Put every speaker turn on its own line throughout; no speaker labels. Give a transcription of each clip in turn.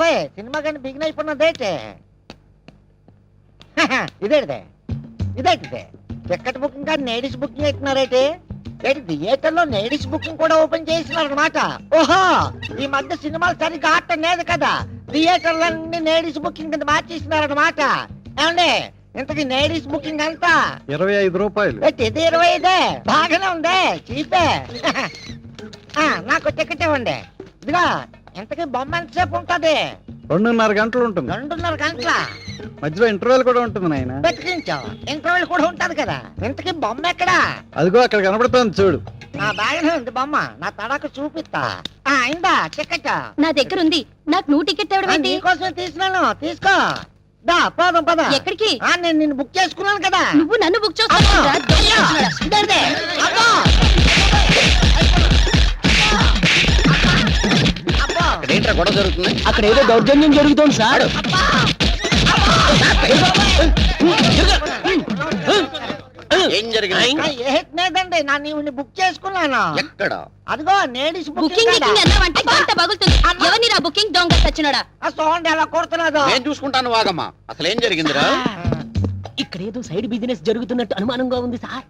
బాబాయ్ సినిమా కానీ begin అయిపోయినదేటే ఇదేంటిదే ఇదేంటిదే ticket booking కానీ లేడీస్ బుకింగ్ అవుతున్నారేంటి ఏంటి థియేటర్ లో లేడీస్ బుకింగ్ కూడా ఓపెన్ చేస్తున్నారు అనమాట. ఓహో ఈ మధ్య సినిమాలు సరిగ్గా ఆడటం లేదు కదా, థియేటర్లన్నీ లేడీస్ బుకింగ్ కింద మార్చేస్తున్నారు అనమాట. ఏమండి ఇంతకీ లేడీస్ బుకింగ్ అంతా
25 రూపాయలు.
ఇది 25 బాగానే ఉంది చీపే. నాకు టికెట్ ఇవ్వండి. ఇదిగా ఇంతకీ బొమ్మ ఎంతసేపు ఉంటది?
2.5 గంటలు ఉంటుంది.
2.5 గంటల
మధ్యలో ఇంటర్వెల్ కూడా ఉంటుంది నాయన.
బతికించావు, ఇంటర్వెల్ కూడా ఉంటది కదా. ఇంతకీ బొమ్మ ఎక్కడా?
అదిగో అక్కడ కనబడుతుంది చూడు.
బాగానే ఉంది బొమ్మ, నా తడాకు చూపిస్తా. అయిందా టికెట్?
నా దగ్గర ఉంది. నాకు నువ్వు టికెట్ ఇవ్వడం ఏంటి?
నీకోసమే తీసినాను, తీసుకో. దా పోదాం పద.
ఎక్కడికి?
నేను నిన్ను బుక్ చేసుకున్నాను కదా.
నువ్వు నన్ను బుక్ చేసుకున్నావు.
ఏంట్రా గొడవ జరుగుతుంది?
అక్కడ ఏదో దౌర్జన్యం జరుగుతుంది సార్.
ఏం జరిగింది?
లేదండి నా నీవు బుక్ చేసుకున్నాను.
ఎక్కడ?
అదిగో లేడీస్
బుకింగ్ అన్నావంటే గంట పగులుతుంది. ఎవరిని రా బుకింగ్ దొంగ సచ్చినోడా?
సౌండ్ ఎలా కొడుతున్నదో
నేను చూసుకుంటాను. వాగమ్మా అసలు ఏం జరిగిందిరా?
ఇక్కడ ఏదో సైడ్ బిజినెస్ జరుగుతున్నట్టు అనుమానంగా ఉంది సార్.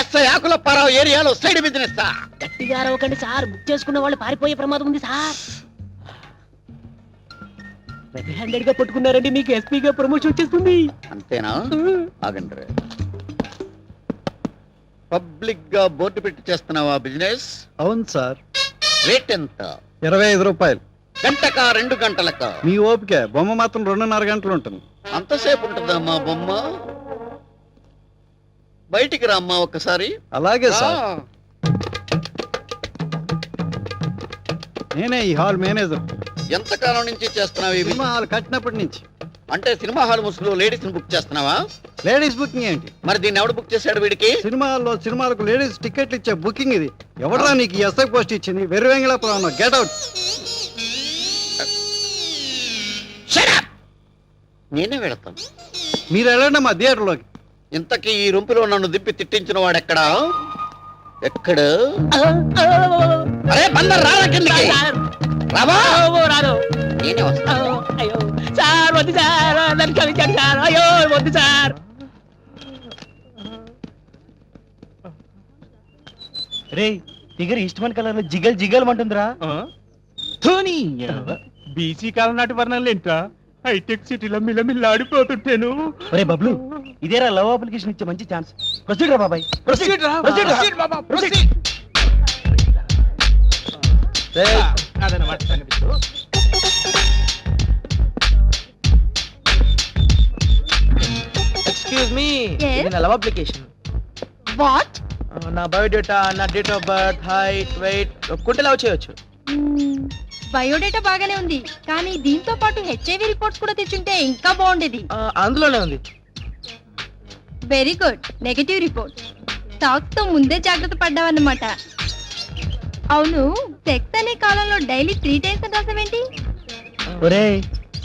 ఎస్ఐ ఆకులప్పారావు ఏరియాలో సైడ్ బిజినెస్.
గట్టిగా అరవకండి సార్, బుక్ చేసుకున్న వాళ్ళు పారిపోయే ప్రమాదం ఉంది సార్. రెడ్ హ్యాండెడ్ గా పట్టుకున్నారండి, మీకు ఎస్పీగా ప్రమోషన్ వచ్చేస్తుంది.
అంతేనా? ఆగండి. పబ్లిక్ గా బోర్డు పెట్టి చేస్తున్నావా బిజినెస్?
అవును సార్.
రేట్ ఎంత?
25 రూపాయలు.
గంటకా 2 గంటలకా?
మీ ఓపిక. బొమ్మ మాత్రం 2.5 గంటలు ఉంటుంది.
అంతసేపు ఉంటుందమ్మా బొమ్మ? బయటికి రామ్మా ఒక్కసారి.
అలాగే సార్. నేనే ఈ హాల్ మేనేజర్.
ఎంతకాలం నుంచి చేస్తున్నావు ఈ
సినిమా హాల్ కట్టినప్పటి నుంచి.
అంటే సినిమా హాల్ ముసుగులో లేడీస్ ని బుక్ చేస్తున్నావా?
లేడీస్ బుకింగ్ ఏంటి?
మరి దీన్ని ఎవడు బుక్ చేశాడు వీడికి?
సినిమా హాల్లో సినిమాలకు లేడీస్ టికెట్లు ఇచ్చే బుకింగ్ ఇది. ఎవడరా నీకు ఎస్ఐ పోస్ట్ ఇచ్చింది? వెర్రివెంగళపురం. Get out.
నేనే వెళతాను.
మీరు వెళ్ళండి మా థియేటర్లోకి.
ఇంతకీ ఈ రొంపులో నన్ను దిప్పి తిట్టించిన వాడెక్కడా? ఎక్కడ? అరే బందర్ రారా కిందకి. రావా?
రాదు.
నేనే వస్తా.
అయ్యో సార్ వద్దు సార్, నన్ను క్షమించండి సార్. అయ్యో వద్దు సార్.
రే ఫిగర్ ఈస్ట్మన్ కలర్ లో జిగల్ జిగల్ అంటుందిరా.
బీసీ కాలం నాటి వర్ణాలు ఏంట్రా? హైటెక్ సిటీలో మిలమిల్లాడిపోతుంటాను.
ఒరే బబ్లు, ఇదేరా లవ్ అప్లికేషన్ ఇచ్చే మంచి ఛాన్స్. ప్రొసీడ్ రా బాబాయ్.
ప్రొసీడ్ రా. ప్రొసీడ్ బాబా, ప్రొసీడ్. అదన్నమాట సంగతి.
Excuse me,
Yes?
ఇది నా లవ్ అప్లికేషన్.
వాట్?
నా బయోడేటా, నా date of birth, height, weight ఒక్కటే లవ్ చేయొచ్చు.
బయోడేటా బాగానే ఉంది, కానీ దీంతో పాటు హెచ్ఐవి రిపోర్ట్స్ కూడా తెచ్చుంటే ఇంకా బాగుండేది.
అందులోనే ఉంది.
Very good. Negative report. Talks తో ముందే జాగ్రత్త పడ్డావన్నమాట. అవును, సెక్స్ అనే కాలంలో డైలీ 3 times అని రాసావేంటి?
ఒరే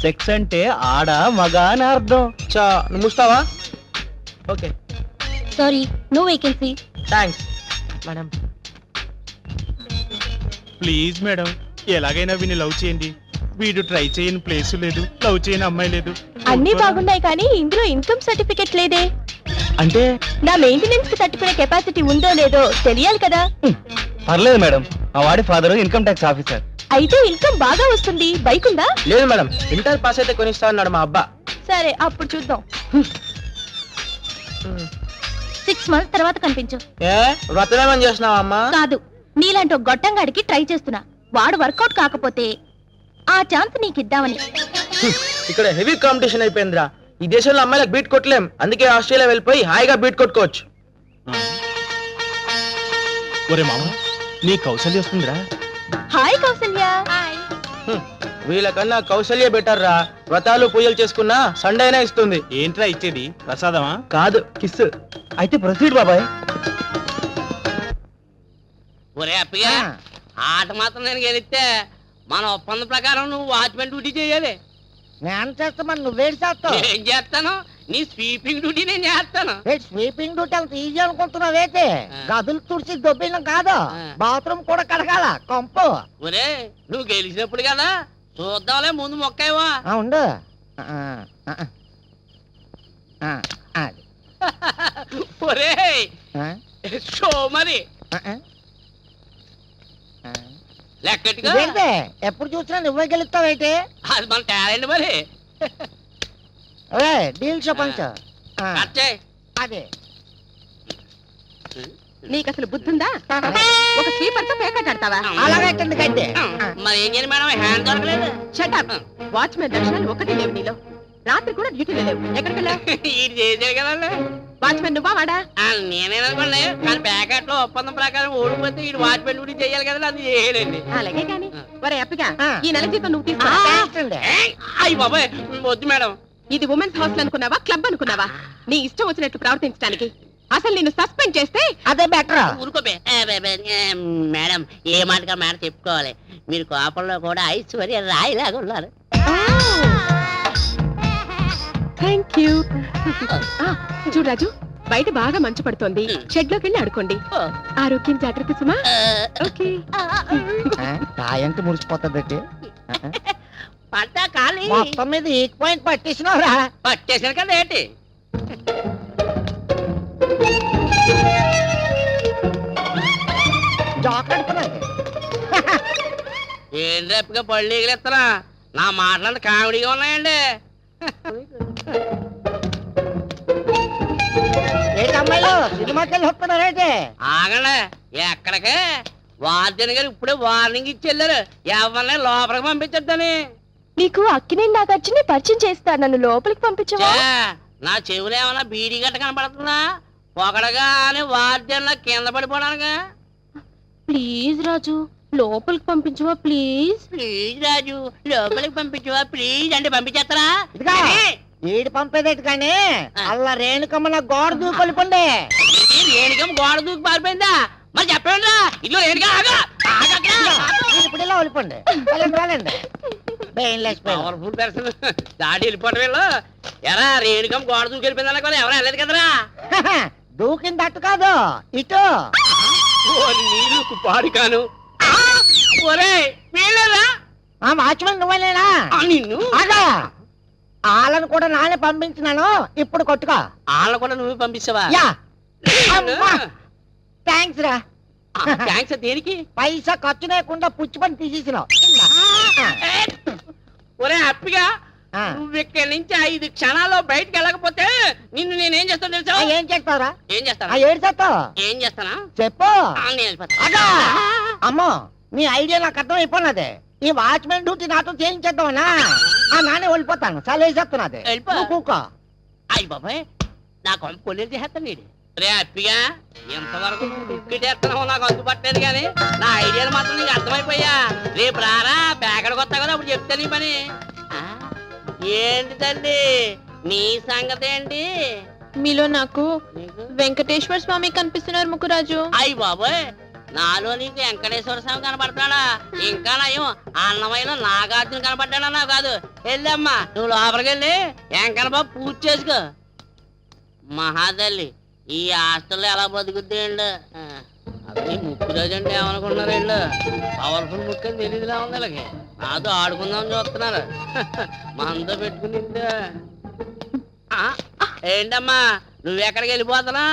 సెక్స్ అంటే ఆడ మగ అని అర్థం.
చా నువ్వు ముస్తావా? Okay
sorry, no vacancy.
Thanks madam.
Please madam, ఎలాగైనా వీని లవ్ చేయండి. వీడు ట్రై చేయని ప్లేస్ లేదు, లవ్ చేయని అమ్మాయి లేదు.
అన్ని బాగున్నాయి, కానీ ఇందులో ఇన్కమ్ సర్టిఫికెట్ లేదే.
అంటే
నా మెయింటెనెన్స్ కి తట్టుకునే కెపాసిటీ ఉందో లేదో తెలియాలి కదా.
పర్లేదు మేడం, మా వాడి ఫాదర్ ఇన్కమ్ ట్యాక్స్ ఆఫీసర్.
అయితే ఇన్కమ్ బాగా వస్తుంది. బైక్ ఉందా?
లేదు మేడం, ఇంటర్ పాస్ అయితే కొనిస్తా అన్నాడు మా అబ్బా.
సరే, అప్పుడు చూద్దాం. 6 months తర్వాత కనిపించు.
ఏ వ్రతమేమని చేస్తున్నావా అమ్మా?
కాదు, నీలాంటి ఒక గొట్టంగాడికి ట్రై చేస్తున్నా. వాడు వర్కౌట్ కాకపోతే ఆ ఛాన్స్ నీకిద్దామని.
ఇక్కడ హెవీ కాంపిటీషన్ అయిపోయిందిరా. ఈ దేశంలో అమ్మాయిలకు బీట్ కొట్టలేం, అందుకే ఆస్ట్రేలియా వెళ్ళిపోయి హాయిగా బీట్ కొట్టుకోవచ్చు.
ఒరే మామ, నీ కౌశల్య వస్తుందిరా.
హాయ్ కౌసల్య.
వీళ్ళకన్నా కౌశల్య బెటర్ రా. వ్రతాలు పూజలు చేసుకున్నా సండే అయినా ఇస్తుంది.
ఏంట్రా ఇచ్చేది? ప్రసాదమా?
కాదు, కిస్.
అయితే ప్రొసీడ్ బాబాయ్.
ఒరే అప్పయ్య, ఆట మాత్రం నేను గెలిస్తే మన ఒప్పందం ప్రకారం నువ్వు వాచ్మెన్ డ్యూటీ చేయాలి.
నేను చేస్తా, మరి నువ్వేడు చేస్తావు?
ఏం చేస్తాను? నీ స్వీపింగ్ డ్యూటీ నేను చేస్తాను.
స్వీపింగ్ డ్యూటీ అంత ఈజీ అనుకుంటున్నావేంటి? గదులు తుడిచి దొబ్బినం కాదు,
ఆ.
బాత్రూమ్ కూడా కడగాల కొంపు.
ఒరే నువ్వు గెలిచినప్పుడు కదా చూద్దాంలే ముందు మొక్కేవా
ఉండు అది
ఒరే
ఆ,
షో మరి
ఆ, ఆ.
లెక్కటిగా
ఇదేంటే ఎప్పుడు చూసినా నువ్వే గెలుస్తావేంటి
అది మన టాలెంట్ మరి
డీల్ చెప్పంచ
కచ్చే
అదే
నీకు అసలు బుద్ధి ఉందా ఒక స్లీపర్ తో పేకాట ఆడతావా
అలాగైతుంది గడ్డి
మరి ఏం చేయాలి మేడం హ్యాండ్ దొరకలేదు
షటప్ వాచ్మెన్ దర్శనాలు ఒకటి లేవు నీలో రాత్రి కూడా డ్యూటీలో లేవు ఎక్కడికి వెళ్ళావు
ఇది చేసాడు కదండి
వాచ్మెన్ నువ్వా వాడా
నేనేననుకోండి కానీ ప్యాకెట్ లో ఒప్పందం ప్రకారం ఓడిపోతే ఈ వాచ్మెన్ డ్యూటీ చేయాలి కదండి అది చేయలేండి
అలాగే కానీ ఒరే అప్పగా
ఆ.
ఈ నెల జీతం నువ్వు తీసుకో
అయ్యి బాబాయ్ వద్దు మేడం
ఇది ఉమెన్స్ హాస్టల్ అనుకున్నావా క్లబ్ అనుకున్నావా నీ ఇష్టం వచ్చినట్టు ప్రవర్తించడానికి అసలు నిన్ను సస్పెండ్ చేస్తే
అదే బెటర్
ఊరుకోబే మేడం ఏ మాటగా మాట చెప్పుకోవాలి మీరు కోపంలో కూడా ఐశ్వర్య రాయిలాగా ఉన్నారు
థ్యాంక్ యూ చూడరాజు బయట బాగా మంచు పడుతోంది షెడ్ లోకి వెళ్ళి ఆడుకోండి ఆరోగ్యం జాగ్రత్త సుమా ఓకే
కాయంకి మురిసిపోతుంది
పట్టా ఖాళీ
మొత్తం మీద ఈక్ పాయింట్ పట్టేసినవరా
పట్టేసాను కదా ఏంటి
జాకెట్
ఏం రేపుగా పళ్ళు ఎగిరేస్తారా నా మాటలంటే కామెడీగా ఉన్నాయండి
ఏంటి అమ్మాయిలు సినిమాకి వెళ్ళి వస్తున్నారైతే
ఆగండి ఎక్కడికి వార్డెన్ గారు ఇప్పుడే వార్నింగ్ ఇచ్చి వెళ్ళారు ఎవరిని లోపలికి పంపించొద్దని
నీకు అక్కినేని నాగార్జున పరిచయం చేస్తా నన్ను లోపలికి పంపించవా
ఛే, నా చెవులు ఏమన్నా బీడీ గట్ట కనపడుతుందా పొగడగా అని వార్డెన్ కింద పడిపోవడానికి
ప్లీజ్ రాజు లోపలికి పంపించవా ప్లీజ్
ప్లీజ్ రాజు లోపలికి పంపించవా ప్లీజ్ అంటే పంపించేస్తారా
ఇదిగా ఈడు పంపేదట్టు కానీ అల్ల రేణుకమ్మ నా గోడ దూకొలిపండి
రేణుకం గోడ దూకి పారిపోయిందా మరి చెప్పండి రా ఇల్లు రేణుగా
ఇప్పుడు ఇలా ఒలిపండి వెళ్ళండి వెళ్ళండి బెయిన్లెస్
పవర్ఫుల్ పర్సన్ దాడి వెళ్ళిపోవడం వీళ్ళు ఎరా రేణుకం గోడ దూకి వెళ్ళిపోయిందన్న కూడా ఎవరు వెళ్ళలేదు కదరా
దూకింది అట్టు కాదు ఇటు
నీళ్ళు పాడు కాను ఒరే వీళ్ళరా
ఆ వాచ్మెన్ నువ్వేనా
నిన్ను
అదా వాళ్ళను కూడా నానే పంపించినాను ఇప్పుడు కొట్టుకో
వాళ్ళని కూడా నువ్వు పంపిస్తావా
యా థ్యాంక్స్ రా
థ్యాంక్స్ దేనికి
పైసా ఖర్చు లేకుండా పుచ్చి పని తీసేసినావు
ఒరే హ్యాపీగా
ఆ.
నువ్వు ఇక్కడి నుంచి 5 క్షణాల్లో బయటకు వెళ్ళకపోతే నిన్ను నేనేం చేస్తాను తెలుసా
ఏం చేస్తావురా
ఏం చేస్తానా
ఏడు చేస్తావు
ఏం చేస్తానా
చెప్పు
నేను వెళ్ళిపోతా.
అదా అమ్మో నీ ఐడియా నాకు అర్థం అయిపోయినదే ఈ వాచ్మెన్ డ్యూటీ నాతో చేయించేద్దామనా నానే వెళ్ళిపోతాను చాలా వేసేస్తున్నది
వెళ్ళిపో.
నువ్వు కూకో
అయ్యి బాబాయ్ నా కొంప కొల్లేరు చేస్తాను నీడు రే హ్యాపీగా ఎంతవరకు దుక్కిటేస్తున్నావు నాకు అందుపట్టలేదు కానీ నా ఐడియాలు మాత్రం నీకు అర్థమైపోయా రేపు రారా బ్యాగడికి వస్తా కదా అప్పుడు చెప్తా నీ పని ఆ, ఏంటి తల్లి నీ సంగతి ఏంటి
మీలో నాకు
నీకు
వెంకటేశ్వర స్వామి కనిపిస్తున్నారు ముకురాజు
అయ్యి బాబోయ్ నాలో నీకు వెంకటేశ్వర స్వామి కనపడతాడా ఇంకా నయం అన్నమైన నాగార్జున కనపడ్డాడా నాకు కాదు వెళ్ళమ్మా నువ్వు లోపలికి వెళ్ళి వెంకన్న బాబు పూజ చేసుకో మహాతల్లి ఈ హాస్టల్లో ఎలా బతుకుద్ది అండి అది ముక్కు రోజండి ఏమనుకున్నారు వీళ్ళు పవర్ఫుల్ ముక్కు అని తెలియదులా ఉంది వీళ్ళకి నాతో ఆడుకుందామని చూస్తున్నారు మనతో పెట్టుకుని ఏంటమ్మా నువ్వెక్కడికి వెళ్ళిపోతున్నా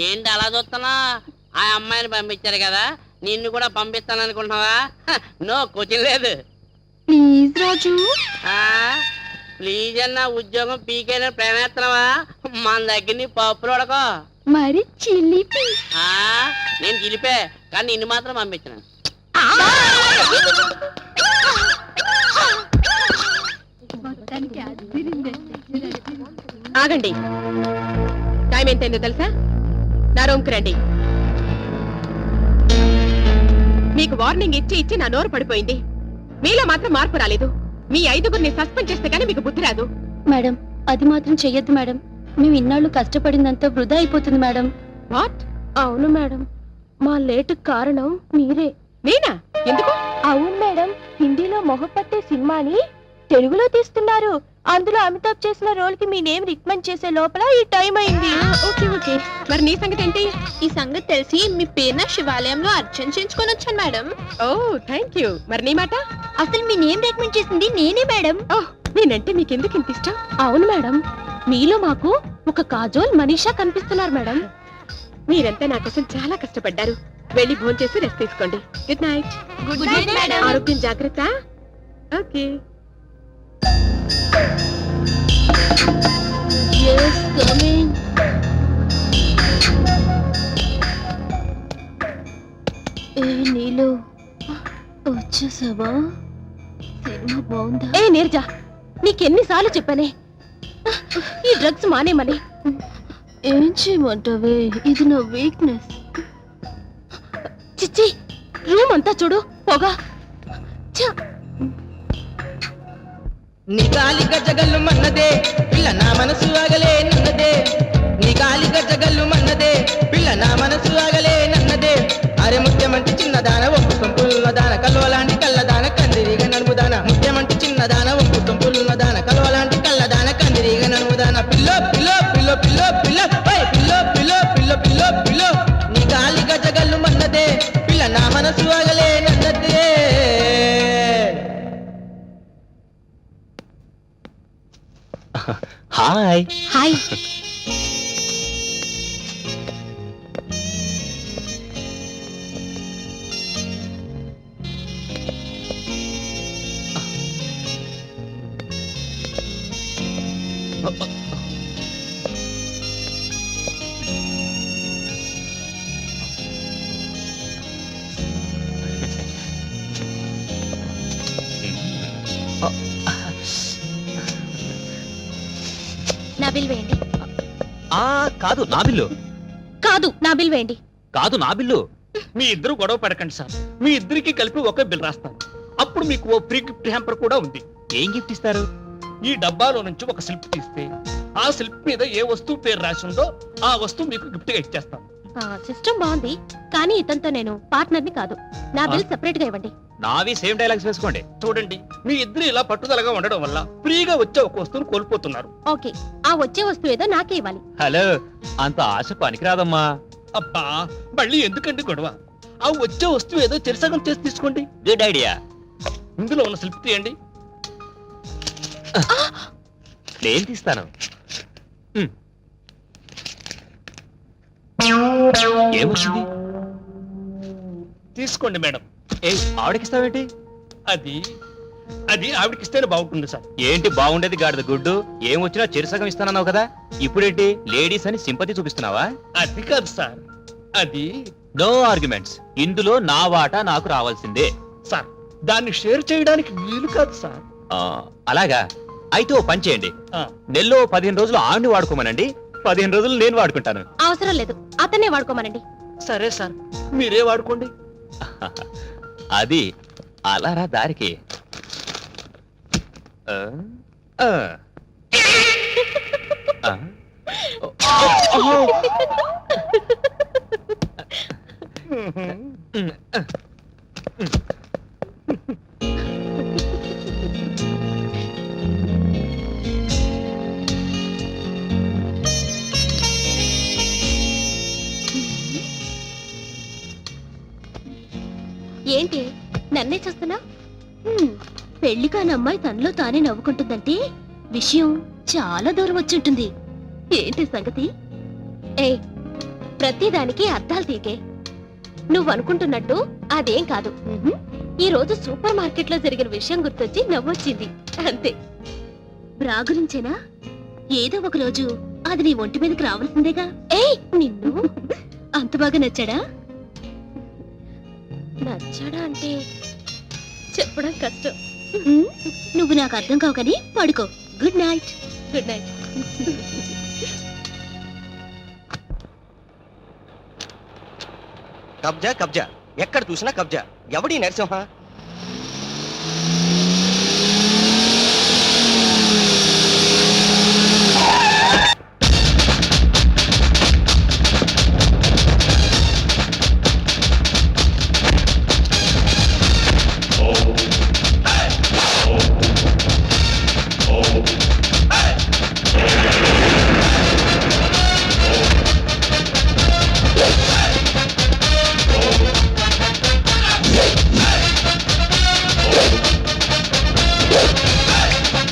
ఏంటి అలా చూస్తున్నా ఆ అమ్మాయిని పంపించారు కదా నిన్ను కూడా పంపిస్తాను అనుకుంటున్నావా నో క్వశ్చన్ లేదు
ప్లీజ్ రాజు
ప్లీజ్ అన్న ఉద్యోగం పీకైనా ప్రేమేస్తున్నావా మన దగ్గర నీ పప్పులు ఉడకో
మరి చిలిపి
నేను చిలిపే కానీ నిన్ను మాత్రం పంపించాను
ఆగండి టైం ఎంతైందో తెలుసా నా రూమ్కి రండి మీకు వార్నింగ్ ఇచ్చి ఇచ్చి నా నోరు పడిపోయింది మీలో మాత్రం మార్పు రాలేదు మీ 5గురిని సస్పెండ్ చేస్తే గానీ మీకు బుద్ధి రాదు
మేడం అది మాత్రం చెయ్యొద్దు మేడం మేము ఇన్నాళ్ళు కష్టపడిందంతా వృధా అయిపోతుంది మేడం
వాట్
అవును మేడం మా లేటు కారణం మీరే
నేనా ఎందుకు
అవును మేడం హిందీలో మొహపట్టే సినిమాని తెలుగులో తీస్తున్నారు. అందులో అమితాబ్ చేసిన రోల్ కి మీ నేమ్ రికమెండ్ చేసే లోపల ఈ టైం అయింది.
ఓకే ఓకే, మరి నీ సంగతి ఏంటి?
ఈ సంగతి తెలిసి మీ పేరున శివాలయంలో అర్చన చేయించుకొని వచ్చాను మేడం.
Oh thank you. మరి నీ మాట?
అసలు మీ నేమ్ రికమెండ్ చేసింది నేనే మేడం.
ఓహ్, నేనంటే మీకెందుకు ఇంత ఇష్టం?
అవును మేడం, మీలో మాకు ఒక కాజోల్ మనీషా కనిపిస్తున్నారు మేడం.
మీరంతా నా కోసం చాలా కష్టపడ్డారు. వెళ్ళి భోంచేసి రెస్ట్ తీసుకోండి. Good night.
Good night madam.
ఆరోగ్యం జాగ్రత్త. ఓకే.
Yes, coming. ఏ నీలు వచ్చేసావా? సినిమా బాగుందా? ఏ నీరజ, నీకెన్నిసార్లు చెప్పానే ఈ డ్రగ్స్ మానేమని. ఏం చేయమంటావే, ఇది నా వీక్నెస్. చిచ్చి, రూమ్ అంతా చూడు పొగ.
నీ గాలి గజగల్లు మన్నదే పిల్ల నా మనసు ఆగలే నన్నదే. నీ గాలి గజగల్లు మన్నదే పిల్ల నా మనసు ఆగలే నన్నదే. అరే ముత్యమంటి చిన్నదాన ఒప్పు సొంపులున్నదాన కల్వలాంటి కళ్ళదాన కందిరిగ నడుముదాన. ముత్యమంటి చిన్నదాన ఒప్పు సొంపులున్నదాన కల్వలాంటి కళ్ళదాన కందిరిగ నడుముదాన. పిల్లో పిల్లో పిల్లో పిల్లో పిల్లో పిల్లో పిల్లో పిల్లో పిల్లో పిల్లో. నీ గాలి గజగల్లు మన్నదే పిల్ల నా మనసు ఆగలే నన్నదే.
హాయ్.
హాయ్. నా బిల్ వేయండి.
కాదు నా బిల్లు.
కాదు నా బిల్ వేయండి.
కాదు నా బిల్లు.
మీ ఇద్దరు గొడవ పడకండి సార్. మీ ఇద్దరికి కలిపి ఒకే బిల్ రాస్తాను. అప్పుడు మీకు ఓ ఫ్రీ గిఫ్ట్ హ్యాంపర్ కూడా ఉంది.
ఏం గిఫ్ట్ ఇస్తారు?
ఈ డబ్బాలో నుంచి ఒక స్లిప్ తీస్తే ఆ స్లిప్ మీద ఏ వస్తువు పేరు రాసి ఉందో ఆ వస్తువు మీకు గిఫ్ట్ గా ఇచ్చేస్తాను.
సిస్టమ్ బాగుంది, కానీ ఇతనితో నేను పార్ట్నర్ ని కాదు. నా బిల్ సెపరేట్ గా ఇవ్వండి.
నావి సేమ్ డైలాగ్స్ వేసుకోండి.
చూడండి, మీ ఇద్దరు ఇలా పట్టుదలగా ఉండడం వల్ల ఫ్రీగా వచ్చే ఒక వస్తువును కోల్పోతున్నారు.
ఓకే, ఆ వచ్చే వస్తువు ఏదో నాకే ఇవ్వాలి.
హలో, అంత ఆశ పనికిరాదమ్మా.
అబ్బా, మళ్ళీ ఎందుకండి గొడవ? ఆ వచ్చే వస్తువు ఏదో చెరిసగం చేసి తీసుకోండి.
Good idea.
ఇందులో ఉన్న స్లిప్ తీయండి.
నేను తీస్తాను. ఏమొచ్చింది?
తీసుకోండి మేడం.
ఏ ఆవిడకిస్తావేంటి?
అది అది ఆవిడకిస్తేనే బాగుంటుంది సార్.
ఏంటి బాగుండేది గాడిద గుడ్డు? ఏం వచ్చినా చెరుసగం ఇస్తానన్నావు కదా, ఇప్పుడేంటి లేడీస్ అని సింపతి చూపిస్తున్నావా?
అది కాదు సార్, అది
నో ఆర్గ్యుమెంట్స్. ఇందులో నా వాటా నాకు రావాల్సిందే.
సార్, దాన్ని షేర్ చేయడానికి వీలు కాదు సార్.
అలాగా? అయితే ఓ పని చేయండి,
ఆ,
నెలలో 15 రోజులు ఆవిని వాడుకోమనండి, 15 రోజులు నేను వాడుకుంటాను.
అవసరం లేదు, అతనే వాడుకోమనండి.
సరే సార్, మీరే వాడుకోండి.
అది అలారా దారికి. ఆ, ఆ. ఆ.
ఏంటి నన్నే చూస్తున్నా? పెళ్లి కాని అమ్మాయి తనలో తానే నవ్వుకుంటుందంటే విషయం చాలా దూరం వచ్చుంటుంది. ఏంటి సంగతి? ఏ, ప్రతిదానికి అర్థాలు తీకే. నువ్వు అనుకుంటున్నట్టు అదేం కాదు. ఈ రోజు సూపర్ మార్కెట్ లో జరిగిన విషయం గుర్తొచ్చి నవ్వొచ్చింది అంతే. బ్రా గురించేనా? ఏదో ఒక రోజు అది నీ ఒంటి మీదకి రావాల్సిందేగా. ఏ నిన్ను అంత బాగా నచ్చాడా? నచ్చాడా అంటే చెప్పడం కష్టం. నువ్వు నాకు అర్థం కావు కానీ పడుకో. Good night. Good night.
కబ్జా కబ్జా, ఎక్కడ చూసినా కబ్జా. ఎవడి Narasimha?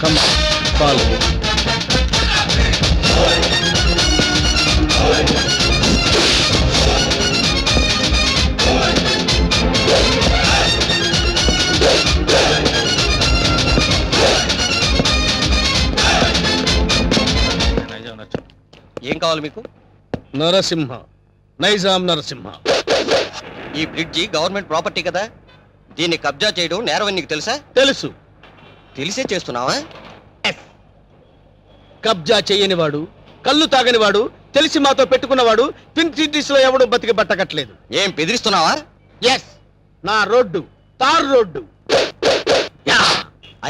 Come on, follow me.
ఏం కావాలి మీకు?
నరసింహ, నైజాం నరసింహ.
ఈ బ్రిడ్జి గవర్నమెంట్ ప్రాపర్టీ కదా, దీన్ని కబ్జా చేయడం నేరమని నీకు తెలుసా?
తెలుసు,
తెలిసే చేస్తున్నావా?
కబ్జా చెయ్యనివాడు, కళ్ళు తాగనివాడు, తెలిసి మాతో పెట్టుకున్నవాడు ట్విన్ సిటీస్ లో ఎవడు బతికి బట్టకట్లేదు.
ఏం బెదిరిస్తున్నావా?
ఎస్, నా రోడ్డు తార్ రోడ్డు.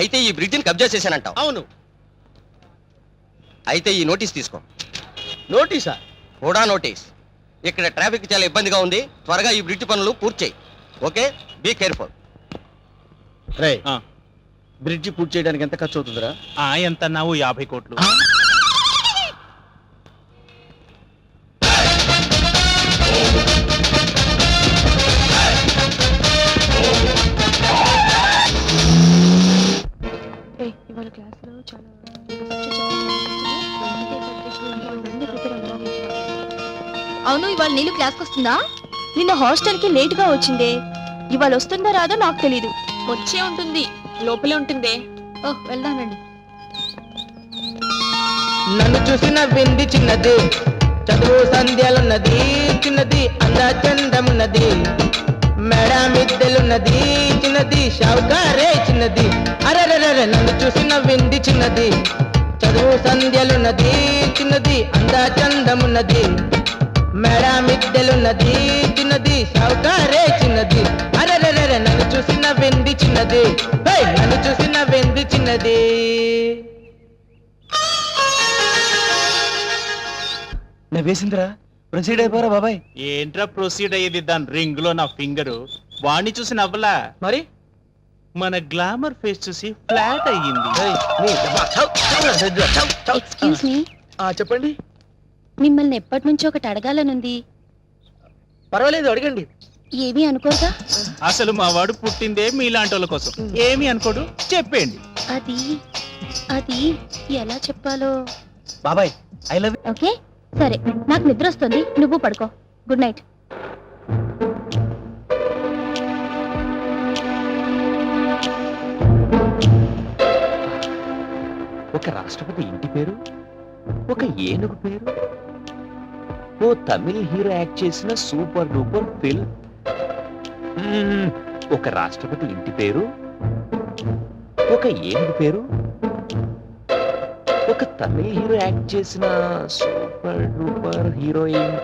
అయితే ఈ బ్రిడ్జిని కబ్జా చేశానంటావు?
అవును.
అయితే ఈ నోటీస్ తీసుకో.
నోటీసా?
కూడా నోటీస్. ఇక్కడ ట్రాఫిక్ చాలా ఇబ్బందిగా ఉంది, త్వరగా ఈ బ్రిడ్జ్ పనులు పూర్తి చేయి. Okay, be careful.
రే, బ్రిడ్జి పూర్తి చేయడానికి ఎంత ఖర్చు అవుతుందిరా?
ఎంత నావు 50 కోట్లు.
ఇవాళ క్లాస్లో చాలా అవును, ఇవాళ నీళ్ళు క్లాస్కి వస్తుందా? నిన్న హాస్టల్కి లేట్ గా వచ్చిందే, ఇవాళ వస్తుందా రాదో నాకు తెలీదు.
వచ్చే ఉంటుంది, లోపలే ఉంటుందే.
ఓహ్, వెళ్దానండి.
నన్ను చూసి నవ్వింది చిన్నది, చదువు సంధ్యలున్నది చిన్నది, అందచందమున్నది, మెడ మిద్దెలున్నది చిన్నది, షావుకారే చిన్నది. అరెరెరె, నన్ను చూసి నవ్వింది చిన్నది, చదువు సంధ్యలున్నది చిన్నది, అందచందమున్నది, మెడ మిద్దెలున్నది చిన్నది, షావుకారే చిన్నది. అరెరెరె, నన్ను చూసి నవ్వింది చిన్నది, నన్ను చూసి నవ్వింది చిన్నది.
వేసిందిరా, ప్రొసీడ్ అయిపోరా బాబాయ్. ఏంట్రా ప్రొసీడ్ అయ్యేది? దాని రింగ్ లో నా ఫింగరు. వాణ్ణి చూసి నవ్వలా,
మరి
మన గ్లామర్ ఫేస్ చూసి ఫ్లాట్ అయ్యింది.
ఎక్స్క్యూజ్ మీ,
చెప్పండి.
మిమ్మల్ని ఎప్పటి నుంచి ఒకటి అడగాలనుంది.
పర్వాలేదు, అడగండి.
ఏమీ అనుకోగా?
అసలు మా వాడు పుట్టిందే మీలాంటి వాళ్ళ కోసం. ఏమి అనుకోడు, చెప్పండి.
అది అది ఎలా చెప్పాలో.
బాబాయ్, ఐ లవ్.
ఓకే, సరే, నాకు నిద్ర వస్తుంది, నువ్వు పడుకో. Good night.
ఒక రాష్ట్రపతి ఇంటి పేరు, ఒక ఏనుగు పేరు, ఓ తమిళ హీరో యాక్ట్ చేసిన సూపర్ డూపర్ ఫిల్మ్. ఒక రాష్ట్రపతి ఇంటి పేరు, ఒక ఏనుగు పేరు, ఒక తమిళ హీరో యాక్ట్ చేసిన super duper heroine.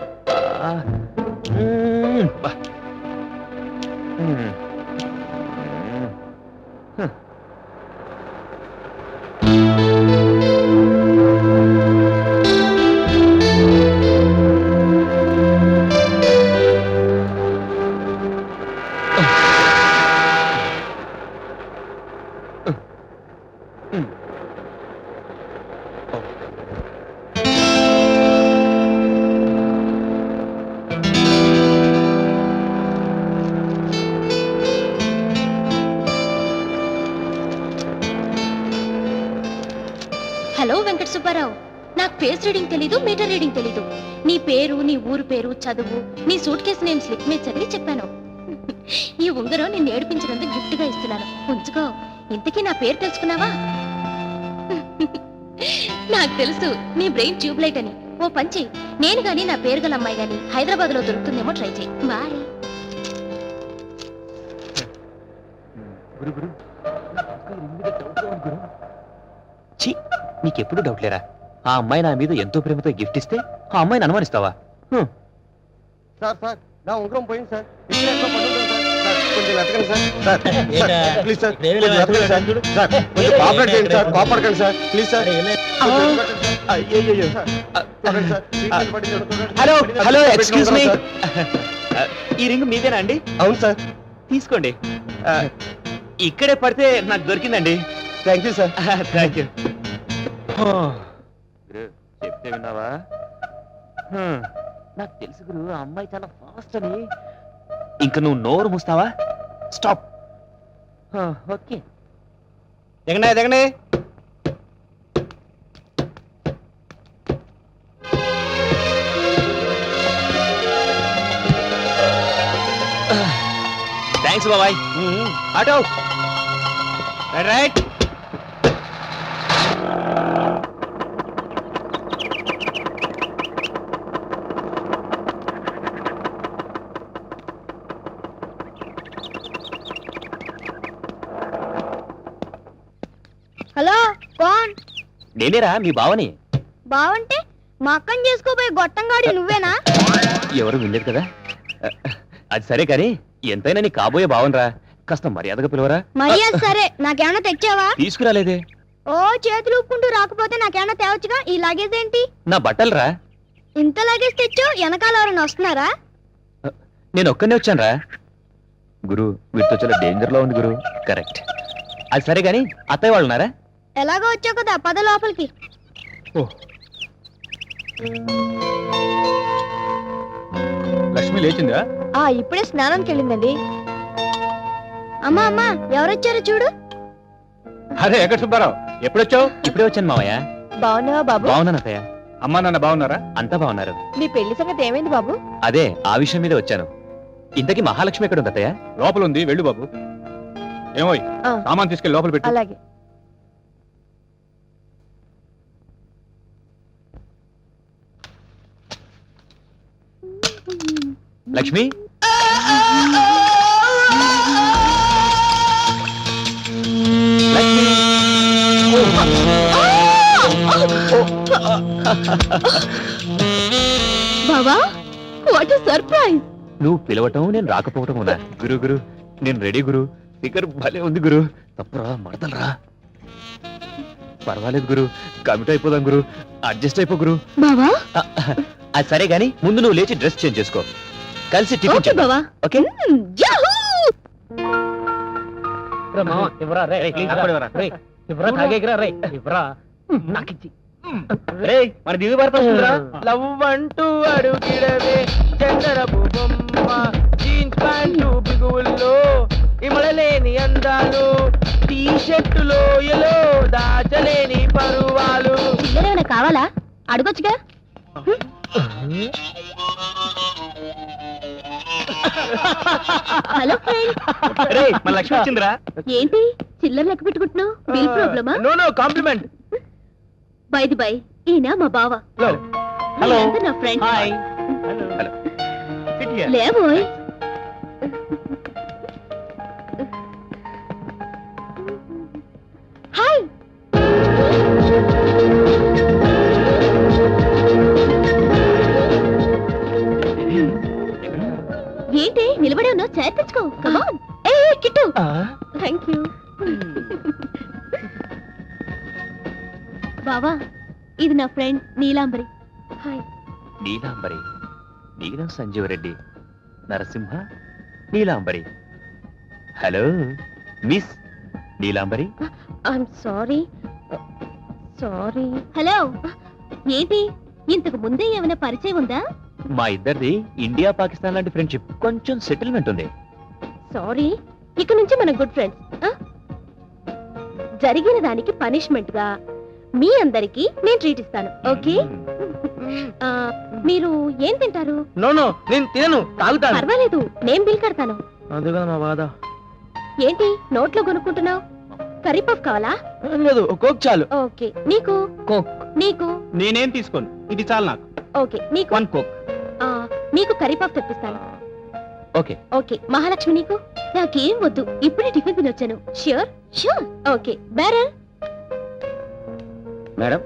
Hello Venkata Subbarao, నాకు ఫేస్ రీడింగ్ తెలీదు, మీటర్ రీడింగ్ తెలీదు. నీ పేరు, నీ ఊరు పేరు, చదువు, నీ సూట్ కేసు నేమ్ స్లిప్ మీద చదివి చెప్పాను. ఈ ఉంగరం నిన్ను ఏడిపించినందుకు గిఫ్ట్ గా ఇస్తున్నాను, ఉంచుకో. ఇంతకీ నా పేరు తెలుసుకున్నావా? నాకు తెలుసు, నీ బ్రెయిన్ ట్యూబ్ లైట్ అని. ఓ పంచి, నేను గాని నా పేరు గల అమ్మాయి గాని హైదరాబాద్ లో దొరుకుతుందేమో ట్రై చేయి. బాయ్.
నీకెప్పుడు డౌట్ లేరా? ఆ అమ్మాయి నా మీద ఎంతో ప్రేమతో గిఫ్ట్ ఇస్తే ఆ అమ్మాయిని అనుమానిస్తావా?
సార్ సార్, నా ఉంగరం పోయింది సార్. ఇక్కడ ఎక్కడో పడి ఉంటుంది సార్. సార్, కొంచెం వెతకండి సార్. సార్, ప్లీజ్ సార్, కొంచెం వెతకండి సార్. సార్, కొంచెం కోఆపరేట్ చేయండి సార్, కోపడకండి సార్, ప్లీజ్ సార్.
అయ్యయ్యో.
చూడండి సార్, సీట్ మీద పడి చూడండి.
హలో హలో,
పెట్టుకుని
ఎక్స్క్యూజ్ మీ.
సార్.
ఈ రింగ్ మీదేనా అండి?
అవును సార్.
తీసుకోండి. ఇక్కడే పడితే నాకు దొరికిందండి.
Thank you sir.
Thank you. చెప్తే విన్నావా? నాకు తెలుసు గురు, ఆ అమ్మాయి చాలా ఫాస్ట్ అని. ఇంక నువ్వు నోరు మూస్తావా? స్టాప్. ఓకే,
దిగండి దిగండి.
థ్యాంక్స్ బాబాయ్. Auto right.
హలో కోన్
నేనేరా మీ బావని.
బావంటే మా అక్కని చేసుకోబోయే గొట్టంగాడి నువ్వేనా?
ఎవరు వినలేదు కదా. అది సరే కానీ ఎంతైనా నీ కాబోయే బావనరా, కాస్త మర్యాదగా పిలవరా.
మర్యాద సరే, నాకేమన్నా తెచ్చావా?
తీసుకురాలేదే.
ఓ చేతులు ఊపుకుంటూ రాకపోతే నాకేమన్నా తేవచ్చుగా. ఈ లగేజ్ ఏంటి?
నా బట్టలురా.
ఇంత లగేజ్ తెచ్చావు, వెనకాల ఎవరైనా వస్తున్నారా?
నేను ఒక్కనే వచ్చానురా. గురు వీటితో చాలా డేంజర్ లో ఉంది గురు. కరెక్ట్. అది సరే గాని అత్తయ్య వాళ్ళు ఉన్నారా?
ఎలాగో వచ్చావు కదా, పద లోపలికి.
లక్ష్మి లేచిందా?
ఇప్పుడే స్నానానికి వెళ్ళిందండి. అమ్మా అమ్మా, ఎవరొచ్చారో చూడు.
అరే ఎక్కడ సుబ్బారావు, ఎప్పుడొచ్చావు? ఇప్పుడే వచ్చాను మావయ్య.
బాగున్నావా బాబు?
బాగున్నాను అత్తయ్య. అమ్మా నాన్న బాగున్నారా? అంతా బాగున్నారు.
నీ పెళ్లి సంగతి ఏమైంది బాబు?
అదే ఆ విషయం మీద వచ్చాను. ఇంతకీ మహాలక్ష్మి ఎక్కడ ఉంది అత్తయ్య? లోపల ఉంది, వెళ్ళు బాబు. ఏమోయ్ సామాన్ తీసుకెళ్ళి లోపల పెట్టు.
అలాగే.
లక్ష్మి లక్ష్మి.
బావా, వాట్ ఎ సర్ప్రైజ్.
నువ్వు పిలవటం నేను రాకపోవటం ఉన్నా. గురు గురు నేను రెడీ గురు. ఫిగర్ భలే ఉంది గురు. తప్పురా మడతలరా. పర్వాలేదు గురు, కమిట్ అయిపోదాం గురు. అడ్జస్ట్ అయిపో గురు.
బావా
అది సరే గాని ముందు నువ్వు లేచి డ్రెస్ చేంజ్ చేసుకో. కలిసి టిఫిన్
ఓకే
చేద్దాం.
బావా.
ఓకే.
యాహూ!
మన దివ్య భారత
లవ్ అంటూ అడుగిడవే చందరపు బొమ్మ, జీన్స్ ప్యాంటు బిగువుల్లో ఇమడలేని అందాలు, టీ షర్టులో ఎలో దాచలేని పరువాలు.
చిల్లరేమైనా కావాలా? అడగొచ్చుగా. Hello friend.
మన లక్ష్మి వచ్చిందిరా.
ఏంటి చిల్లర లెక్క పెట్టుకుంటున్నావు? బిల్ ప్రాబ్లమా?
No no compliment.
By the by, ఈయన మా బావ.
హలో.
వీళ్ళంతా నా ఫ్రెండ్.
హాయ్.
లేవోయ్. హాయ్. ఏంటి నిలబడే ఉన్నావు? చైర్ తెచ్చుకో. Come on. ఏ కిట్టు. Thank you. బావా, ఇది నా friend Neelambari. Hi.
Neelambari, Neelam Sanjiva Reddy, Narasimha, Neelambari. Hello miss Neelambari.
I'm sorry. Sorry. Hello. ఏంటి ఇంతకు ముందే ఏమైనా పరిచయం ఉందా?
మా ఇద్దరిది ఇండియా పాకిస్తాన్ లాంటి ఫ్రెండ్షిప్. కొంచెం సెటిల్మెంట్ ఉంది.
సారీ. ఇక నుంచి మనం గుడ్ ఫ్రెండ్స్. జరిగిన దానికి పనిష్మెంట్ గా మీ అందరికి నేను ట్రీట్ ఇస్తాను. ఓకే. మీరు ఏం తింటారు?
నో నో నేను తినను, తాగుతాను.
పర్వాలేదు, నేను బిల్ కడతాను.
అదిగా నా బాధ.
ఏంటి నోట్లో కొనుక్కుంటున్నావు? కర్రీ పఫ్ కావాలా?
లేదు, కోక్ చాలు.
ఓకే. నీకు?
కోక్.
నీకు?
నేనేం తీసుకోను, ఇది చాలు నాకు.
ఓకే. నీకు?
One coke.
నీకు కర్రీ పఫ్ తెప్పిస్తాను.
ఓకే.
ఓకే. మహాలక్ష్మి నీకు? నాకేం వద్దు, ఇప్పుడే టిఫిన్ తినొచ్చాను. Sure? Sure. Okay. Bearer.
Madam.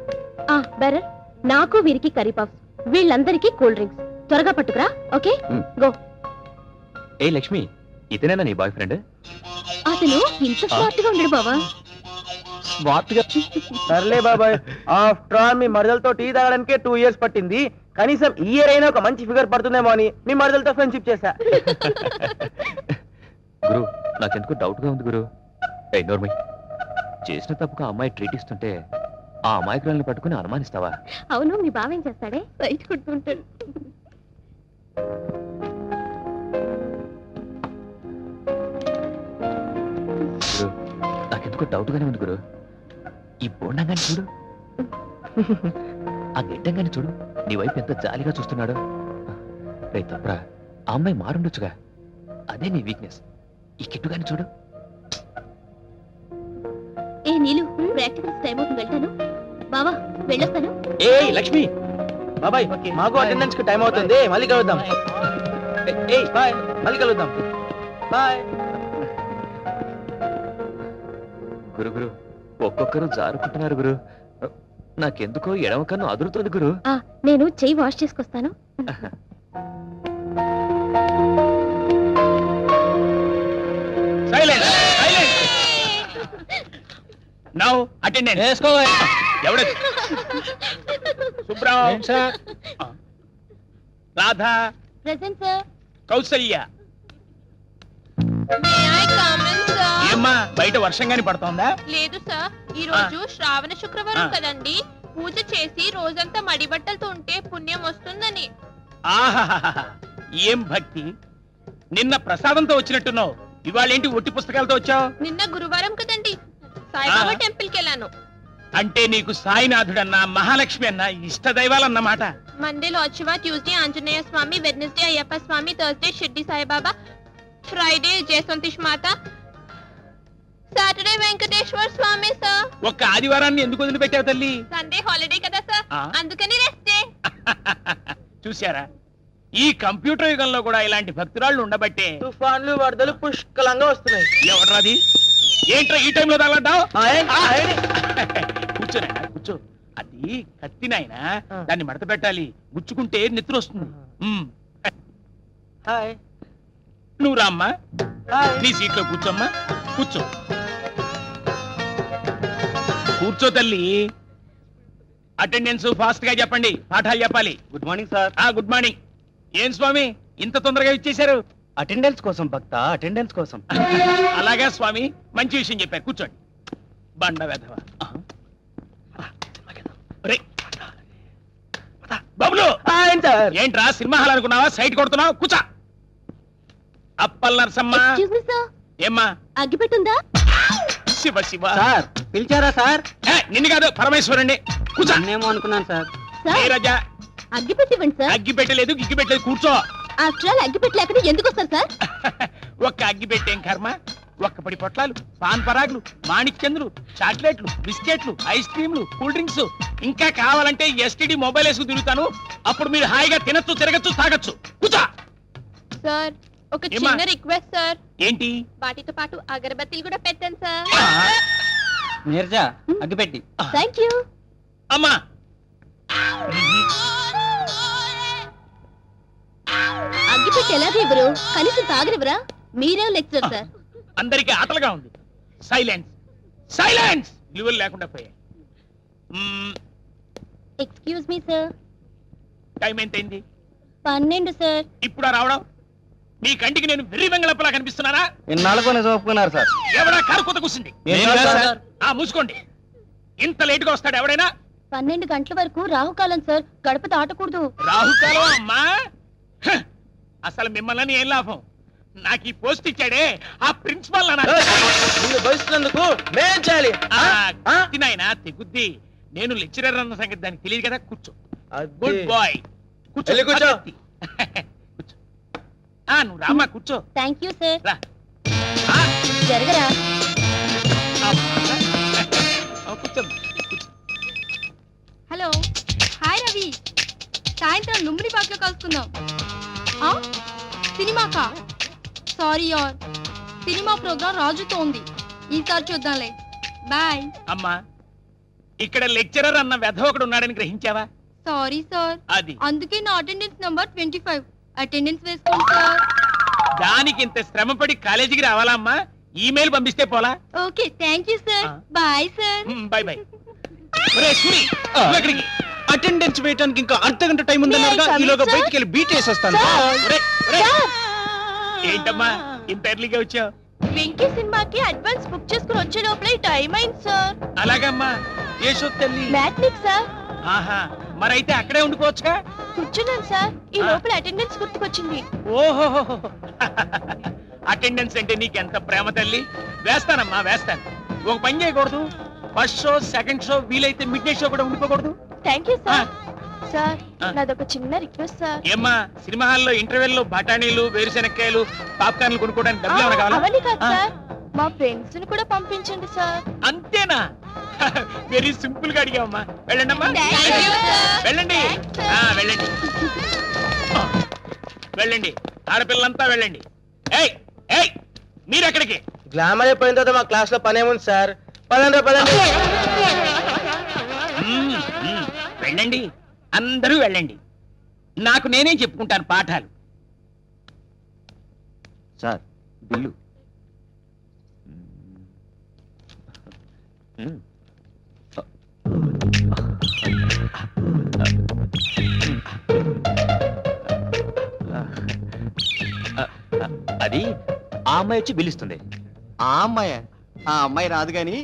Bearer, నాకు వీరికి కర్రీ పఫ్, వీళ్ళందరికీ కూల్ డ్రింక్స్. త్వరగా పట్టుకురా. ఓకే. గో.
ఏ లక్ష్మి, ఇతనేనా నీ బాయ్ ఫ్రెండ్?
అతను ఇంత స్మార్ట్ గా ఉండడు బావా.
స్మార్ట్ గా.
సర్లే బాబాయ్, ఆఫ్టర్ ఆల్ మీ మరదలతో టీ తాగడానికి 2 years పట్టింది. కనీసం ఈ ఇయర్ అయినా ఒక మంచి ఫిగర్ పడుతుందేమో అని మీ మరదలతో ఫ్రెండ్షిప్ చేశా.
గురు నాకెందుకు డౌట్ గా ఉంది గురు. ఏ నోర్మై, చేసిన తప్పుకు ఆ అమ్మాయి ట్రీట్ ఇస్తుంటే ఆ అమాయకురాలను పట్టుకుని అనుమానిస్తావా?
అవును, మీ బావ ఏం చేస్తాడే? రైట్ కొట్టుకుంటాడు.
గురు నాకెందుకు డౌట్ గానే ఉంది గురు. ఈ బోండంగాని చూడు, ఆ గిడ్డంగాని చూడు, నీ వైపు ఎంత జాలిగా చూస్తున్నాడు. రే తప్పరా, ఆ అమ్మాయి మారుండొచ్చుగా. అదే నీ వీక్నెస్. ఈ కిట్టు గాని చూడు.
ఏ నీలు ప్రాక్టికల్స్ టైం అవుతుంది, వెళ్తాను. బావా వెళ్ళొస్తాను.
ఏ లక్ష్మి, బాబాయ్ మాకు అటెండెన్స్ కి టైం అవుతుంది, మళ్ళీ కలుద్దాం. ఏ బాయ్, మళ్ళీ కలుద్దాం. బాయ్. గురు గురు, ఒక్కొక్కరు జారుకుంటున్నారు గురు. నాకెందుకో ఎడమ కన్ను అదురుతుంది గురు.
నేను చెయ్యి వాష్ చేసుకొస్తాను.
Silent silent. నౌ అటెండెన్స్ వేసుకో. ఎవడది? Subrao, Radha,
present sir.
కౌసల్య. ఏమ్మా బయట వర్షం గాని పడుతోందా?
లేదు సార్, ఈ రోజు శ్రావణ శుక్రవారం కదండి, పూజ చేసి రోజంతా మడి బట్టలతో ఉంటే పుణ్యం వస్తుందని.
ఆహాహాహా, ఏం భక్తి! నిన్న ప్రసాదంతో వచ్చినట్టున్నావు, ఇవాళేంటి ఒట్టి పుస్తకాలతో వచ్చావు?
నిన్న గురువారం కదండి, సాయిబాబా టెంపుల్ కి వెళ్ళాను.
అంటే నీకు సాయినాథుడన్నా మహాలక్ష్మి అన్నా ఇష్ట దైవాలన్నమాట.
మండే లార్డ్ ట్యూస్డే ఆంజనేయ స్వామి, వెడ్నెస్డే అయ్యప్ప స్వామి, థర్స్డే షిర్డి సాయిబాబా, ఫ్రైడే జయసంతోష్ మాత, సాటర్డే వెంకటేశ్వర స్వామి సార్.
ఒక్క ఆదివారాన్ని ఎందుకు వదిలిపెట్టావు తల్లి?
సండే హాలిడే కదా సార్, అందుకని రెస్ట్ డే.
చూశారా, ఈ కంప్యూటర్ యుగంలో కూడా ఇలాంటి భక్తురాళ్ళు ఉండబట్టే
తుఫాన్లు వరదలు పుష్కలంగా వస్తున్నాయి.
ఎవడ్రాది? ఏంట్రా ఈ టైంలో తగలంటావు? కూర్చోనా, కూర్చో. అది కత్తి నాయనా, దాన్ని మడత పెట్టాలి, గుచ్చుకుంటే నెత్తురు వస్తుంది. నువ్వు రామ్మా, నీ సీట్లో కూర్చోమ్మా, కూర్చో. కూర్చో తల్లి. అటెండెన్స్ ఫాస్ట్ గా చెప్పండి, పాఠాలు చెప్పాలి.
Good morning sir.
Good morning. ఏం స్వామి ఇంత తొందరగా ఇచ్చేశారు?
అటెండెన్స్ కోసం భక్త, అటెండెన్స్ కోసం.
అలాగా స్వామి, మంచి విషయం చెప్పారు, కూర్చోండి. బండ వెధవ. రేయ్, బాబులు ఏంట్రా సినిమా హాల్ అనుకున్నావా? సైట్ కొడుతున్నావు, కూర్చో. Appal Narasamma.
Excuse me sir,
ఏమ్మా?
అగ్గిపెట్టుందా?
శివ శివ.
సార్ పిలిచారా సార్?
నిన్ను కాదు, పరమేశ్వరుణ్ణి. కూర్చో.
నేనేమో అనుకున్నాను సార్.
సార్
ఏ రాజా,
అగ్గిపెట్టివ్వండి సార్.
అగ్గి పెట్టలేదు గిగ్గి పెట్టలేదు, కూర్చో.
ఆఫ్టర్ ఆల్ అగ్గిపెట్టి లేకుండా ఎందుకు వస్తారు సార్?
ఒక్క అగ్గి పెట్టేం కర్మ, ఒక్క పడి పొట్లాలు, పాన్ పరాగులు, మాణిక్ చంద్రులు, చాక్లెట్లు, బిస్కెట్లు, ఐస్ క్రీమ్లు, కూల్ డ్రింక్స్, ఇంకా కావాలంటే ఎస్టీడీ మొబైల్ వేసుకు తిరుగుతాను. అప్పుడు మీరు హాయిగా తినచ్చు, తిరగచ్చు, తాగొచ్చు. కూర్చో.
సార్ ఒక
ఏమ్మా?
చిన్న రిక్వెస్ట్ సార్,
ఏంటి?
వాటితో పాటు అగరబత్తీలు కూడా పెట్టండి సార్.
నీరజా అగ్గిపెట్టి.
Thank you.
అమ్మా,
అగ్గిపెట్టి ఎలాగే ఇవ్వరు, కనీసం తాగనివ్వరా? మీరేం లెక్చర్ సార్.
అందరికీ ఆటలుగా ఉంది. Silence silence. విలువలు లేకుండా పోయాయి.
Excuse me sir.
టైం ఎంతైంది?
12 సార్.
ఇప్పుడు రావడం మీ కంటికి నేను వెర్రి వెంగళప్పలా కనిపిస్తున్నానా?
ఇన్నాళ్ళకు నిజం ఒప్పుకున్నారు సార్.
ఎవడా కారు కొత్త కూసింది? మూసుకోండి. ఇంత లేట్ గా వస్తాడు ఎవడైనా?
12 గంటల వరకు రాహుకాలం సార్, గడప దాటకూడదు.
రాహుకాలం అమ్మా. హ! అసలు మిమ్మల్ని ఏం లాభం? నాకు ఈ పోస్ట్ ఇచ్చాడే ఆ ప్రిన్సిపల్
భవిస్తున్నందుకు మేం చేయాలి.
నాయన తెగుద్ది. నేను లెక్చరర్ అన్న సంగతి దానికి తెలియదు కదా. కూర్చో. Good boy. కూర్చో.
కూర్చో.
కూర్చో. నువ్వు రామ్మా, కూర్చో.
Thank you sir.
రా.
జరగరా.
కూర్చో.
హలో హాయ్ రవి, సాయంత్రం లుంబిని పార్క్ లో కలుసుకుందాం. సినిమాకా? సారీ యార్, సినిమా ప్రోగ్రాం రాజుతో ఉంది, ఈసారి చూద్దాంలే. బాయ్.
అమ్మా, ఇక్కడ లెక్చరర్ అన్న వెధ ఒకడు ఉన్నాడని గ్రహించావా?
సారీ సార్,
అది
అందుకే నా అటెండెన్స్ నంబర్ 25. అటెండెన్స్ వేసుకోండి సార్.
దానికి ఇంత శ్రమపడి కాలేజీకి రావాలా అమ్మా? ఈమెయిల్ పంపిస్తే పోలా?
Okay thank you sir. Bye sir.
Bye bye.
Attendance వేయడానికి ఇంకా అర్ధగంట టైం ఉందన్నారుగా, ఈలోగా బయటికి వెళ్ళి బీట్ వేసి వస్తాను.
ఏంటమ్మా ఇంత ఎర్లీగా వచ్చావు?
వెంకీ సినిమాకి అడ్వాన్స్ బుక్ చేసుకుని వచ్చే లోపల టైం అయింది సార్.
అలాగమ్మా. ఏ షో తల్లి?
మ్యాట్నిక్ సార్.
ఆహా, మరైతే అక్కడే ఉండిపోవచ్చుగా.
కూర్చున్నాను సార్, ఈ లోపల అటెండెన్స్ గుర్తుకొచ్చింది.
ఓహో, అటెండెన్స్ అంటే నీకెంత ప్రేమ తల్లి. వేస్తానమ్మా, వేస్తాను. ఒక పని చేయకూడదు, ఫస్ట్ షో సెకండ్ షో వీలైతే మిడ్ నైట్ షో కూడా ఉండిపోకూడదు.
Thank you sir.
సార్
ఆ.
నాదొక చిన్న రిక్వెస్ట్ సార్
ఏమ్మా సినిమా హాల్లో ఇంటర్వెల్లో బఠానీలు వేరుశెనక్కాయలు పాప్కార్న్లు కొనుక్కోవడానికి డబ్బులు ఏమైనా కావాలా
అవన్నీ కాదు
ఆ.
సార్ మా ఫ్రెండ్స్ ని కూడా పంపించండి సార్
అంతేనా వెరీ సింపుల్ గా అడిగావమ్మా వెళ్ళండి అమ్మా
Thank you, sir.
వెళ్ళండి
Thanks, sir.
వెళ్ళండి వెళ్ళండి ఆడపిల్లంతా వెళ్ళండి ఏయ్ ఏయ్ మీరు ఎక్కడికి
గ్లామర్ అయిపోయిన తర్వాత మా క్లాస్ లో పని ఏముంది సార్? పదండి పదండి.
వెళ్ళండి అందరూ వెళ్ళండి నాకు నేనే చెప్పుకుంటాను పాఠాలు
సార్ బిల్లు అది ఆ అమ్మాయి వచ్చి బిల్లు ఇస్తుంది.
ఆ అమ్మాయి రాదు గాని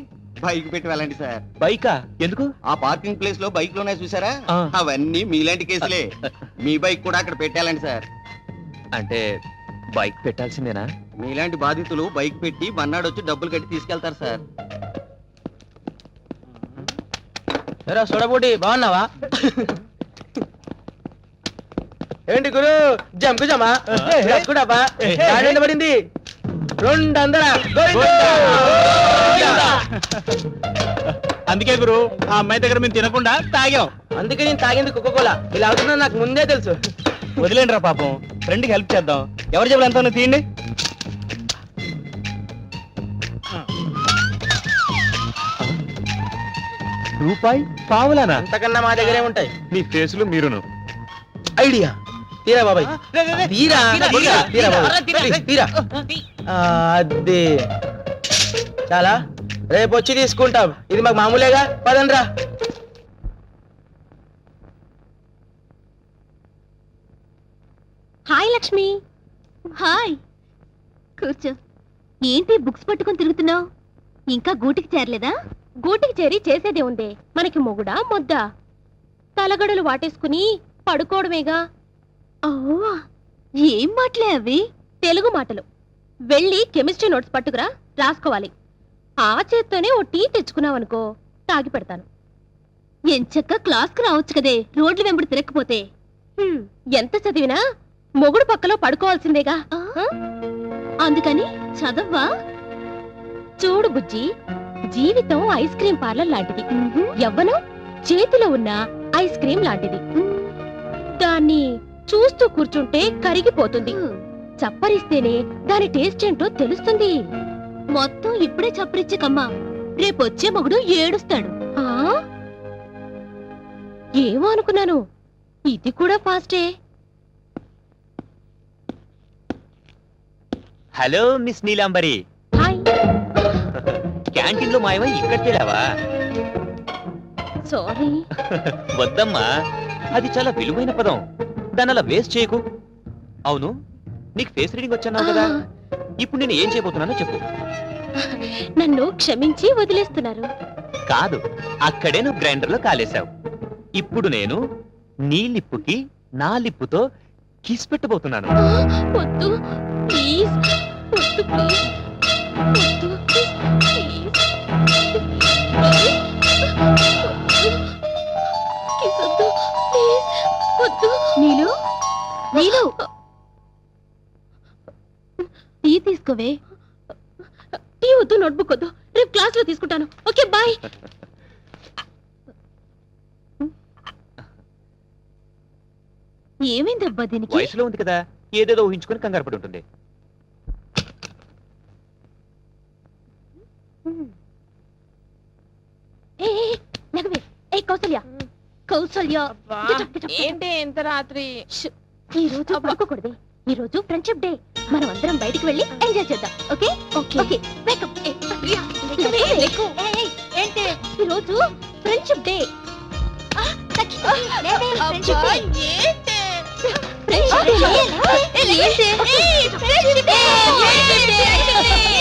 బైక్ పెట్టి వెళ్ళండి సార్.
బైకా ఎందుకు?
ఆ పార్కింగ్ ప్లేస్ లో బైక్ లోనే చూసారా?
ఆ.
అవన్నీ మీలాంటి కేసులే. మీ బైక్ కూడా అక్కడ పెట్టాలండి సార్.
అంటే బైక్ పెట్టాల్సిందేనా?
మీలాంటి బాధితులు బైక్ పెట్టి మన్నాడు వచ్చి డబ్బులు కట్టి తీసుకెళ్తారు సార్.
చూడబోటి బాగున్నావా? ఏంటి గురు జంకు జమా కూడా పడింది 200.
అందుకే గురు ఆ అమ్మాయి దగ్గర మేము తినకుండా తాగాం
అందుకే నేను తాగింది కోకోకోలా. ఇలా అవుతుందని నాకు ముందే తెలుసు.
వదిలేండి రా పాపం ఫ్రెండ్కి హెల్ప్ చేద్దాం ఎవరు చెప్పాలి ఎంత తీయండి
రూపాయి పావులానా?
అంతకన్నా మా దగ్గరే ఉంటాయి.
మీ ఫేసులు మీరును.
ఐడియా తీరా బాబాయ్ తీరా తీరా తీరా బాబాయ్. తీరా అదే చాలా రేపు వచ్చి తీసుకుంటాం. ఇది మాకు మామూలేగా. పదండ్రా.
హాయ్ లక్ష్మి. హాయ్ కూర్చో. ఏంటి బుక్స్ పట్టుకొని తిరుగుతున్నావు? ఇంకా గూటికి చేరలేదా? గూటికి చేరి చేసేదే ఉందే. మనకి మొగుడా మొద్దా? తలగడలు వాటేసుకుని పడుకోవడమేగా. ఏం మాటలే అవి? తెలుగు మాటలు. వెళ్ళి కెమిస్ట్రీ నోట్స్ పట్టుకురా, రాసుకోవాలి. ఆ చేత్తోనే ఓ టీ తెచ్చుకున్నావనుకో తాగి పెడతాను. ఎంచక్క క్లాస్కి రావచ్చు కదే, రోడ్లు వెంబడి తిరగకపోతే. ఎంత చదివినా మొగుడు పక్కలో పడుకోవాల్సిందేగా. అందుకని చదవ్వా? చూడు బుజ్జి, జీవితం ఐస్ క్రీం పార్లర్ లాంటిది. యవ్వనం చేతిలో ఉన్న ఐస్ క్రీం లాంటిది. దాన్ని చూస్తూ కూర్చుంటే కరిగిపోతుంది. చప్పరిస్తేనే దాని టేస్ట్ ఏంటో తెలుస్తుంది. మొత్తం ఇప్పుడే చప్పరిచ్చకమ్మా, రేపొచ్చే మొగుడు ఏడుస్తాడు. ఏమో అనుకున్నాను, ఇది కూడా ఫాస్టే.
Hello miss Neelambari.
Hi.
Canteen లో మాయమై ఇక్కడికి వెళ్ళావా?
సారీ.
వద్దమ్మా, అది చాలా విలువైన పదం. దాన్ని అలా వేస్ట్ చేయకు. అవును, నీకు ఫేస్ రీడింగ్ వచ్చాన్నావు కదా, ఇప్పుడు నేను ఏం చేయబోతున్నానో చెప్పు.
నన్ను క్షమించి వదిలేస్తున్నారు.
కాదు, అక్కడే నువ్వు గ్రైండర్ లో కాలేశావు. ఇప్పుడు నేను నీ లిప్పుకి నా లిప్పుతో కిస్ పెట్టబోతున్నాను.
వద్దు ప్లీజ్, వద్దు ప్లీజ్, వద్దు ప్లీజ్, కిస్ వద్దు ప్లీజ్, వద్దు. నీలు నీలు టీ తీసుకోవే. టీ వద్దు, నోట్బుక్ వద్దు, రేపు క్లాస్ లో తీసుకుంటాను. Okay bye. ఏమైందబ్బా దీనికి?
వయసులో ఉంది కదా, ఏదేదో ఊహించుకొని కంగారు పడి ఉంటుంది.
కౌసల్య కౌసల్య,
ఏంటి ఎంత రాత్రి?
ఈ రోజు పడుకోకూడదు. ఈ రోజు ఫ్రెండ్షిప్ డే. మనం అందరం బయటికి వెళ్ళి ఎంజాయ్ చేద్దాం. Okay okay. ఏంటి ఈ రోజు ఫ్రెండ్షిప్ డే? Friendship day